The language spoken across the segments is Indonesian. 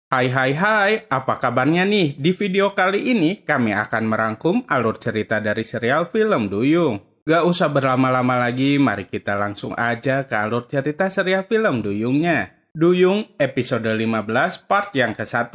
Hai, apa kabarnya nih? Di video kali ini kami akan merangkum alur cerita dari serial film Duyung. Gak usah berlama-lama lagi, mari kita langsung aja ke alur cerita serial film Duyungnya. Duyung episode 15 part yang ke-1.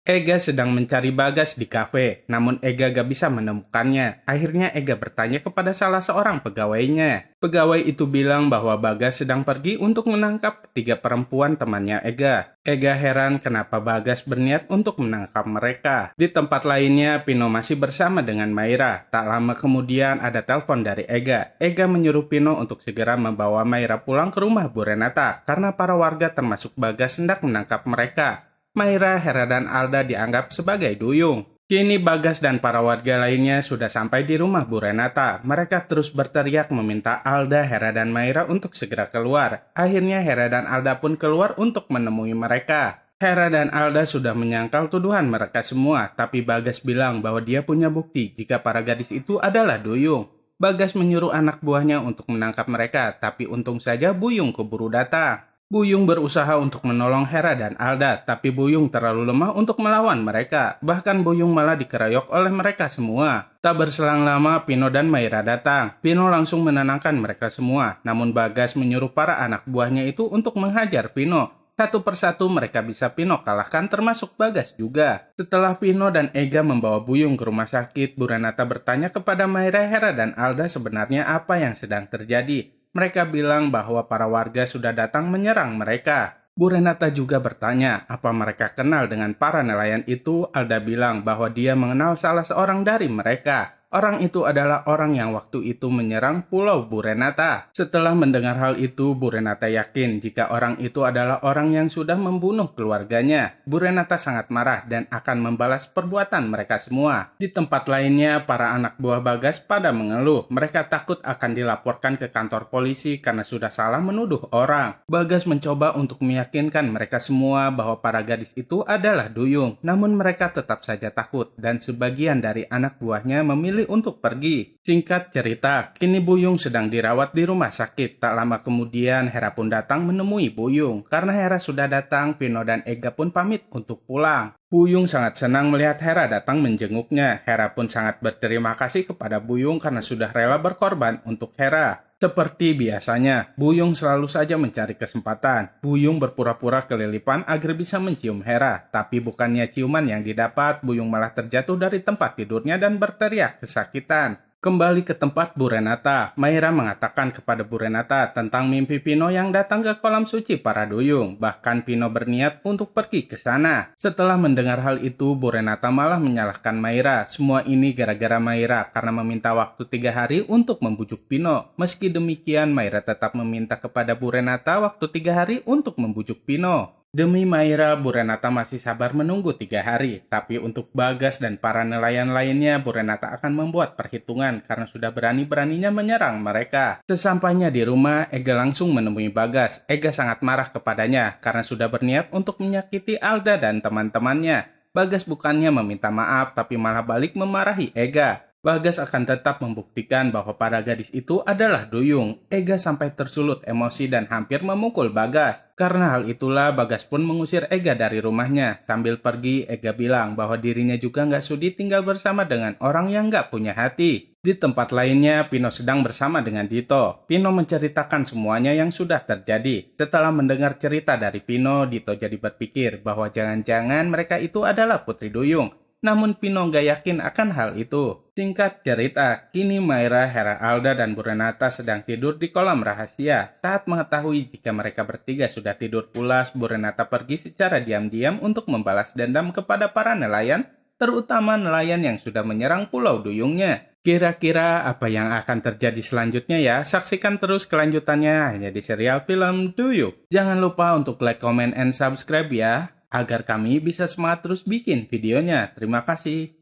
Ega sedang mencari Bagas di kafe, namun Ega gak bisa menemukannya. Akhirnya Ega bertanya kepada salah seorang pegawainya. Pegawai itu bilang bahwa Bagas sedang pergi untuk menangkap ketiga perempuan temannya Ega. Ega heran kenapa Bagas berniat untuk menangkap mereka. Di tempat lainnya, Pino masih bersama dengan Maira. Tak lama kemudian ada telepon dari Ega. Ega menyuruh Pino untuk segera membawa Maira pulang ke rumah Bu Renata karena para warga termasuk Bagas hendak menangkap mereka. Maira, Hera, dan Alda dianggap sebagai duyung. Kini Bagas dan para warga lainnya sudah sampai di rumah Bu Renata. Mereka terus berteriak meminta Alda, Hera, dan Maira untuk segera keluar. Akhirnya Hera dan Alda pun keluar untuk menemui mereka. Hera dan Alda sudah menyangkal tuduhan mereka semua, tapi Bagas bilang bahwa dia punya bukti jika para gadis itu adalah duyung. Bagas menyuruh anak buahnya untuk menangkap mereka, tapi untung saja Buyung keburu datang. Buyung berusaha untuk menolong Hera dan Alda, tapi Buyung terlalu lemah untuk melawan mereka. Bahkan Buyung malah dikeroyok oleh mereka semua. Tak berselang lama, Pino dan Maira datang. Pino langsung menenangkan mereka semua, namun Bagas menyuruh para anak buahnya itu untuk menghajar Pino. Satu persatu mereka bisa Pino kalahkan termasuk Bagas juga. Setelah Pino dan Ega membawa Buyung ke rumah sakit, Bu Renata bertanya kepada Maira, Hera, dan Alda sebenarnya apa yang sedang terjadi. Mereka bilang bahwa para warga sudah datang menyerang mereka. Bu Renata juga bertanya apa mereka kenal dengan para nelayan itu. Alda bilang bahwa dia mengenal salah seorang dari mereka. Orang itu adalah orang yang waktu itu menyerang Pulau Bu Renata. Setelah mendengar hal itu, Bu Renata yakin jika orang itu adalah orang yang sudah membunuh keluarganya. Bu Renata sangat marah dan akan membalas perbuatan mereka semua. Di tempat lainnya, para anak buah Bagas pada mengeluh. Mereka takut akan dilaporkan ke kantor polisi karena sudah salah menuduh orang. Bagas mencoba untuk meyakinkan mereka semua bahwa para gadis itu adalah duyung. Namun mereka tetap saja takut dan sebagian dari anak buahnya memilih untuk pergi. Singkat cerita, kini Buyung sedang dirawat di rumah sakit. Tak lama kemudian Hera pun datang menemui Buyung. Karena Hera sudah datang, Pino dan Ega pun pamit untuk pulang. Buyung sangat senang melihat Hera datang menjenguknya. Hera pun sangat berterima kasih kepada Buyung karena sudah rela berkorban untuk Hera. Seperti biasanya, Buyung selalu saja mencari kesempatan. Buyung berpura-pura kelilipan agar bisa mencium Hera. Tapi bukannya ciuman yang didapat, Buyung malah terjatuh dari tempat tidurnya dan berteriak kesakitan. Kembali ke tempat Bu Renata, Maira mengatakan kepada Bu Renata tentang mimpi Pino yang datang ke kolam suci para duyung. Bahkan Pino berniat untuk pergi ke sana. Setelah mendengar hal itu, Bu Renata malah menyalahkan Maira. Semua ini gara-gara Maira karena meminta waktu 3 hari untuk membujuk Pino. Meski demikian, Maira tetap meminta kepada Bu Renata waktu 3 hari untuk membujuk Pino. Demi Maira, Bu Renata masih sabar menunggu 3 hari. Tapi untuk Bagas dan para nelayan lainnya, Bu Renata akan membuat perhitungan karena sudah berani-beraninya menyerang mereka. Sesampainya di rumah, Ega langsung menemui Bagas. Ega sangat marah kepadanya karena sudah berniat untuk menyakiti Alda dan teman-temannya. Bagas bukannya meminta maaf, tapi malah balik memarahi Ega. Bagas akan tetap membuktikan bahwa para gadis itu adalah duyung. Ega sampai tersulut emosi dan hampir memukul Bagas. Karena hal itulah Bagas pun mengusir Ega dari rumahnya. Sambil pergi, Ega bilang bahwa dirinya juga nggak sudi tinggal bersama dengan orang yang nggak punya hati. Di tempat lainnya, Pino sedang bersama dengan Dito. Pino menceritakan semuanya yang sudah terjadi. Setelah mendengar cerita dari Pino, Dito jadi berpikir bahwa jangan-jangan mereka itu adalah putri duyung. Namun Pino nggak yakin akan hal itu. Singkat cerita, kini Maira, Hera, Alda, dan Bu Renata sedang tidur di kolam rahasia. Saat mengetahui jika mereka bertiga sudah tidur pulas, Bu Renata pergi secara diam-diam untuk membalas dendam kepada para nelayan, terutama nelayan yang sudah menyerang pulau duyungnya. Kira-kira apa yang akan terjadi selanjutnya ya? Saksikan terus kelanjutannya hanya di serial film Duyung. Jangan lupa untuk like, comment, and subscribe ya, agar kami bisa semangat terus bikin videonya. Terima kasih.